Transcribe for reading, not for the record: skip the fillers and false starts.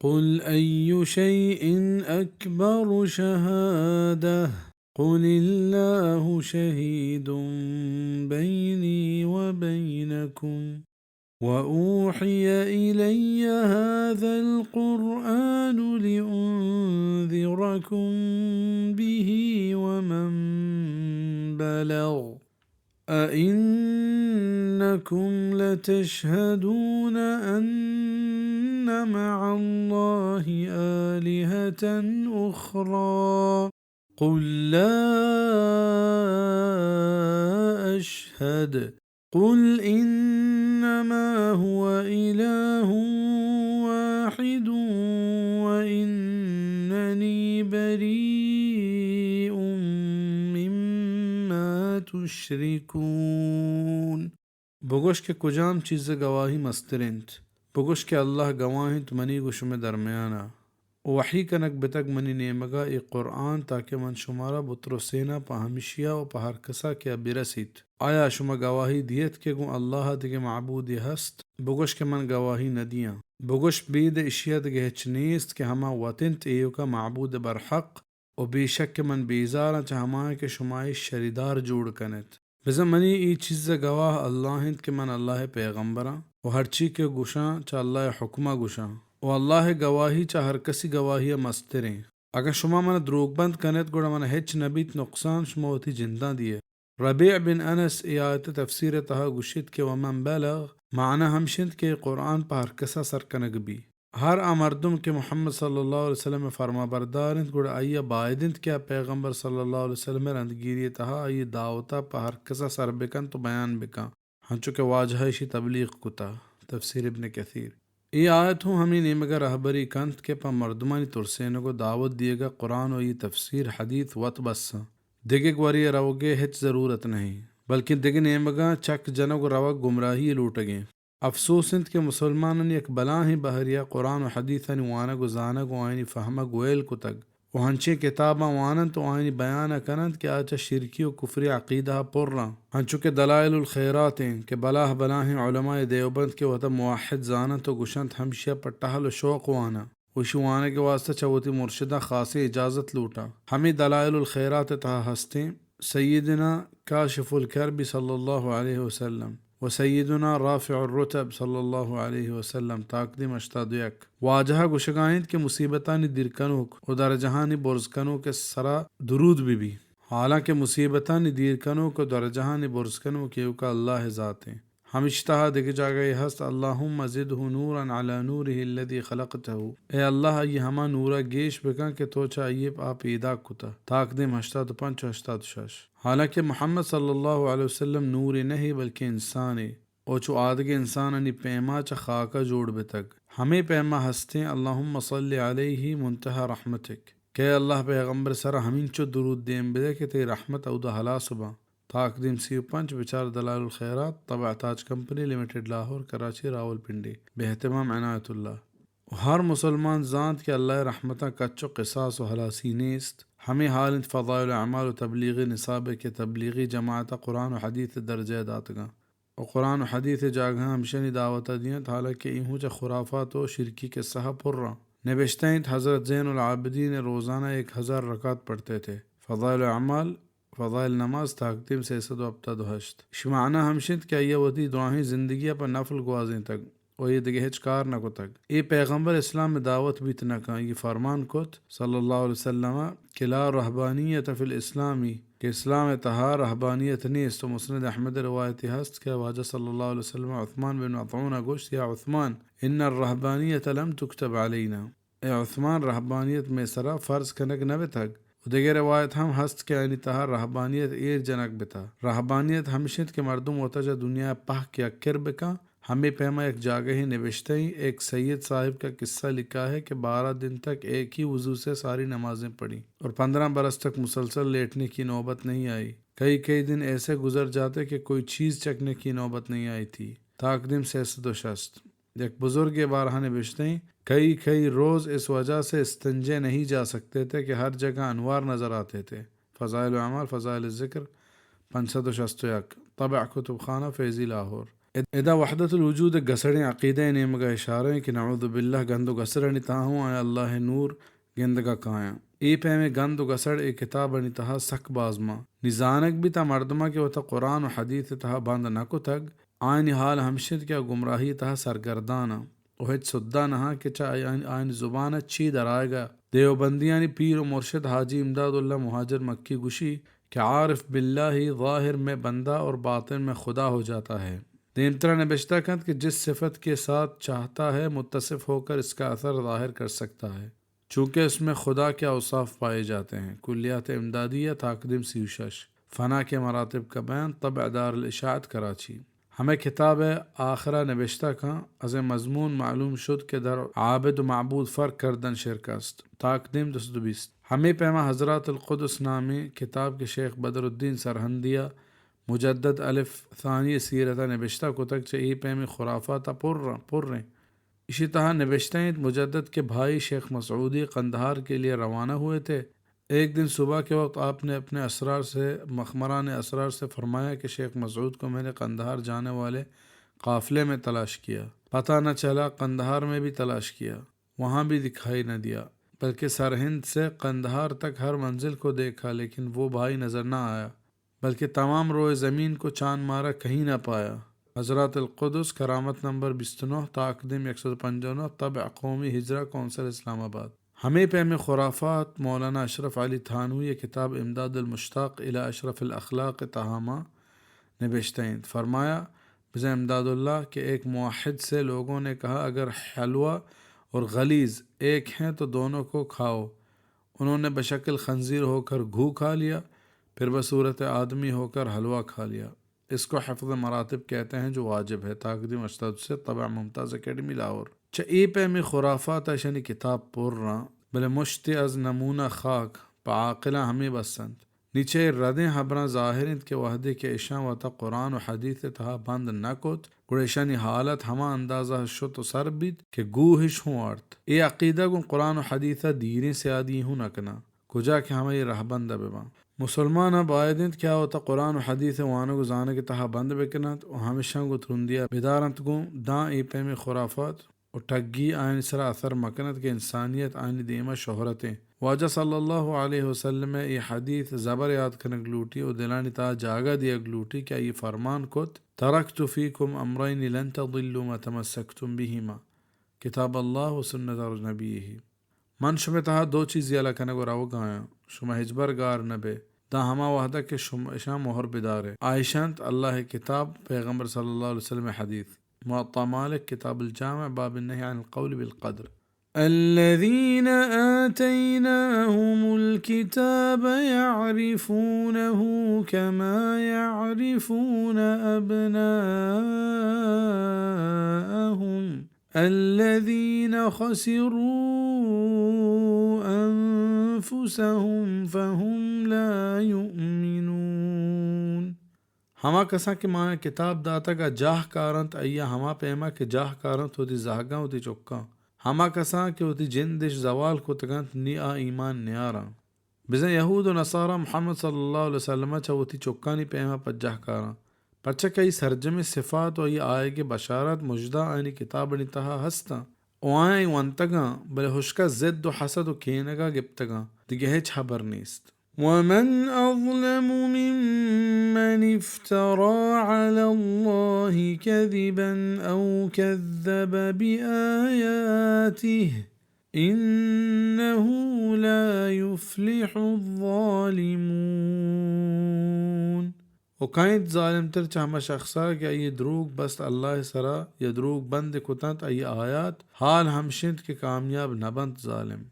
قل أي شيء أكبر شهادة قل الله شهيد بيني وبينكم وأوحي إلي هذا القرآن لأنذركم به ومن بلغ أئنكم لتشهدون أن مع الله آلهة أخرى قل لا أشهد قل إنما هو إله واحد وإنني بريء مما تشركون بگوش کے کجام چیز گواہی مسترنت بگوش کے اللہ گواہی تو منی گوش میں درمیانا وحی کنک بتک منی نیمگا ای قرآن تاکہ من شمارا بطر سینا پا ہمشیا و پا ہر کسا کیا برسیت آیا شما گواہی دیت کہ گو اللہ دیگه معبودی ہست بگوش کہ من گواہی ندیاں بگوش بید اشیا دیگه ہچ نیست کہ ہما وطنت ایو کا معبود برحق و بے شک کہ من بیزارا چا ہما ہے کہ شمائی شریدار جوڑ کنت بزن منی ای چیز گواہ اللہ ہند کہ من اللہ پیغمبرا و ہر چی کے گوشاں چا اللہ حکمہ گوشاں و اللہ گواہی چا ہر کسی گواہی مستریں اگر شما من دروگ بند کنت گوڑا من ہچ نبیت نقصان شما ہوتی جندہ دیے ربیع بن انس ای آیت تفسیر تہا گوشت کہ ومن بلغ معنی ہمشند کہ قرآن پا ہر کسا سرکنگ بھی ہر امردم کے محمد صلی اللہ علیہ وسلم فرما بردارند گوڑا آئیہ باعدند کیا پیغمبر صلی اللہ علیہ وسلم رندگیری تہا آئیہ دعوتا پا ہر کسا سر بکن تو بیان بکن ہنچو کہ واجہشی تبلیغ کتا تفسیر ابن کثیر ای آیت ہوں ہمیں نیمگا رہبری کنت کے پا مردمانی ترسینو کو دعوت دیے گا قرآن و ای تفسیر حدیث وط بس دیگے گواری روگے ہچ ضرورت نہیں بلکہ دیگے نیمگا چک جنگ روگ گمراہی لوٹ گئے افسوس انت کہ مسلمانن یک بلا ہی بہریا قرآن و حدیثن وانگ و زانگ و آئینی فہمگ ویل کو تگ و ہنچے کتاباں وانن تو آئینی بیانہ کنند کہ آچا شرکی و کفری عقیدہ پر رہا ہنچو کہ دلائل الخیرات ہیں کہ بلاہ بلاہیں علماء دیوبند کے وطا موحد زانت و گشنت ہمشیہ پر ٹہل و شوق وانا وشوانے کے واسطہ چوتی مرشدہ خاص اجازت لوٹا ہمیں دلائل الخیرات تہا ہستیں سیدنا کاشف الکرب صلی اللہ علیہ وسلم و سیدنا رافع الرتب صلی اللہ علیہ وسلم تاقدیم اشتاد یک واجہ گشگائند کے مصیبتانی دیرکنوک و در جہانی برزکنو کے سرا درود بھی حالانکہ مصیبتانی دیرکنوک و در جہانی برزکنو کے اوکا اللہ ذات ہیں ہمشتہا دیکھ جاگئی ہست اللہم زدہ نورا علی نورہ الذی خلقتہ اے اللہ یہ ہما نورا گیش بکن کہ تو چاہیے آپ پیدا کتا تاقدیم 85 و 86 حالانکہ محمد صلی اللہ علیہ وسلم نور نہیں بلکہ انسان ہے او چو آدھگے انسان انی پیما چا خاکا جوڑ بتگ ہمیں پیما ہستیں اللہم صلی علیہ منتہا رحمتک کہ اللہ پیغمبر سر ہمین چو درود دیم بدے کہ تی رحمت او دا حلا صبح تاقدیم 35 بچار دلائل الخیرات طبع تاج کمپنی لیمیٹڈ لاہور کراچی راول پنڈی بہتمام عنایت اللہ ہر مسلمان زانت کہ اللہ رحمتہ کچو قصاص و حلاسی نیست ہمیں حالت فضائل اعمال و تبلیغی نصاب کے تبلیغی جماعت قرآن و حدیث درجہ داتگاں و قرآن و حدیث جاگہاں ہمشنی دعوتہ دیاں حالانکہ انہوں چا خرافات و شرکی کے صحب پر رہا نبشتیں حضرت زین العابدین روزانہ 1000 رکعت پڑھتے تھے فضائل اعمال فضائل نماز تاقدیم 378 شمعنا ہمشند کیا یہ وطی دعائیں زندگی پر نفل گوازیں تک و یہ دیگه ہچ کار نہ کو تک اے پیغمبر اسلام میں دعوت بھی تنہ کہاں یہ فرمان کت صلی اللہ علیہ وسلم کہ لا رہبانیت فی الاسلامی کہ اسلام تہا رہبانیت نیست تو مسند احمد روایتی ہست کہ واجہ صلی اللہ علیہ وسلم عثمان بن عطعون گوشت یا عثمان ان الرہبانیت لم تکتب علینا اے عثمان رہبانیت میں سرا فرض کنگ نہ تک دیگر روایت ہم ہست کہ یعنی تہا رہبانیت ایر جنک بتا رہبانیت ہمشت کے مردم ہوتا جا دنیا پاک کیا کر بکا ہمیں پیما ایک جاگہ ہی نوشتے ہی ایک سید صاحب کا قصہ لکھا ہے کہ 12 دن تک ایک ہی وضو سے ساری نمازیں پڑھی اور 15 برس تک مسلسل لیٹنے کی نوبت نہیں آئی کئی دن ایسے گزر جاتے کہ کوئی چیز چکنے کی نوبت نہیں آئی تھی تاقدیم 360 ایک بزرگ بارہا نوشتے ہیں کئی روز اس وجہ سے استنجے نہیں جا سکتے تھے کہ ہر جگہ انوار نظر آتے تھے فضائل اعمال فضائل الذکر 561 طبع کتب خانہ فیضی لاہور ادا وحدت الوجود گسڑیں عقیدہ نیمگا اشارہ کہ نعوذ باللہ گندو گسڑنی تاہوں آیا اللہ نور گندگا کایا ای پہ گند و گسڑ ای کتاب انی تہا سک بازما نزانک بھی تا مردمہ کے وتا قرآن و حدیث تہا باند نکو تگ آئین حال ہمشد کیا گمراہی تہا سرگردانا اوہد سدہ نہا کہ چا آئین زبانہ چی درائے گا دیوبندیانی پیر و مرشد حاجی امداد اللہ مہاجر مکی گشی کہ عارف باللہ ہی ظاہر میں بندہ اور باطن میں خدا ہو جاتا ہے۔ دیمترا نے نبشتہ کند کہ جس صفت کے ساتھ چاہتا ہے متصف ہو کر اس کا اثر ظاہر کر سکتا ہے، چونکہ اس میں خدا کے اوصاف پائے جاتے ہیں۔ کلیات امدادیہ تاقدم 36 فنا کے مراتب کا بیان طبع دار الاشاعت کراچی۔ ہمیں کتاب آخرہ نبشتہ کا از مضمون معلوم شد کہ در عابد و معبود فرق کردن شرک است۔ تاقدم 220 ہمیں پیما حضرات القدس نامی کتاب کے شیخ بدر الدین سرہندیہ مجدد الف ثانی سیرتہ نبشتہ کو تک چاہیے پیمی خرافاتہ پر رہیں اسی طرح نبشتہ مجدد کے بھائی شیخ مسعودی قندھار کے لیے روانہ ہوئے تھے۔ ایک دن صبح کے وقت آپ نے اپنے مخمران اسرار سے فرمایا کہ شیخ مسعود کو میں نے قندھار جانے والے قافلے میں تلاش کیا، پتہ نہ چلا، قندھار میں بھی تلاش کیا، وہاں بھی دکھائی نہ دیا، بلکہ سرہند سے قندھار تک ہر منزل کو دیکھا لیکن وہ بھائی نظر نہ آیا، بلکہ تمام روئے زمین کو چاند مارا کہیں نہ پایا۔ حضرات القدس کرامت نمبر 29 تاقدم 155 طبع قومی ہجرہ کونسل اسلام آباد۔ ہمیں پہ خرافات مولانا اشرف علی تھانوی کتاب امداد المشتاق الی اشرف الاخلاق تہامہ نبشتین فرمایا بزِ امداد اللہ کہ ایک موحد سے لوگوں نے کہا اگر حلوہ اور غلیظ ایک ہیں تو دونوں کو کھاؤ۔ انہوں نے بشکل خنزیر ہو کر گھو کھا لیا، پھر بصورت آدمی ہو کر حلوہ کھا لیا۔ اس کو حفظ مراتب کہتے ہیں جو واجب ہے۔ تاقدم 88 سے طبع ممتاز اکیڈمی لاہور۔ ای پہ میں خرافات شنی کتاب پر رہا بلے مشتی از نمونہ خاک پا عاقلہ ہمیں بسند نیچے ردیں حبران ظاہرند کے وحدے کے اشان و تا قرآن و حدیث تہا بند نکت گوڑے شنی حالت ہما اندازہ شت و سر بید کہ گوہش ہوں آرت ای عقیدہ گن قرآن و حدیثہ دیریں سے آدھی ہوں نکنا کجا کہ ہمیں رہ بند ببا مسلمان اب آئیدند کیا ہوتا قرآن و حدیث وانو کو زانے کے تہا بند بکنند و ہمیشہ گو ترندیا بیدارند گو داں ای پہ میں خرافات و ٹگی آئین سرا اثر مکنت کے انسانیت آئین دیمہ شہرتیں واجہ صلی اللہ علیہ وسلم یہ حدیث زبر یاد کنک لوٹی و دلانی تا جاگا دیا گلوٹی کیا یہ فرمان کت ترکت فیکم امرین لن تضلوا ما تمسکتم بہما کتاب اللہ و سنت نبیہ من شمہ تہا دو چیز یالا کنک و رو گایا شمہ ہجبر گار نبے دا ہما وحدہ کے شمہ مہر بدار ہے عائشانت اللہ کتاب پیغمبر صلی اللہ علیہ وسلم حدیث معطا مالک کتاب الجامع باب النہی عن القول بالقدر الذين آتيناهم الكتاب يعرفونه كما يعرفون أبناءهم الذين خسروا أنفسهم فهم لا يؤمنون ہما کساں کے ماں کتاب داتا کا جاہ کارنت ایا ہما پیما کے جاہ کارنت ہوتی زہگاں ہوتی چکاں ہما کساں کے ہوتی جندش زوال کو تگنت نی آ ایمان نیارا بزن یہود و نصارہ محمد صلی اللہ علیہ وسلم چا ہوتی چکانی پیما پجاہ کارا پرچہ کئی سرجم صفات و یہ آئے کے بشارت مجدہ آئینی کتاب نتہا ہستا او آئیں وانتگاں بلے حشکا زد و حسد و کینگا گپتگاں دیگہ ہیچ حبر نیست ومن أظلم ممن افترى على الله كذبا أو كذب بآياته إنه لا يفلح الظالمون وقائد ظالم تر چاہما شخصا کہ یہ دروگ بست اللہ سرا یا دروگ بند کتنت ای آیات حال ہمشند کے کامیاب نبند ظالم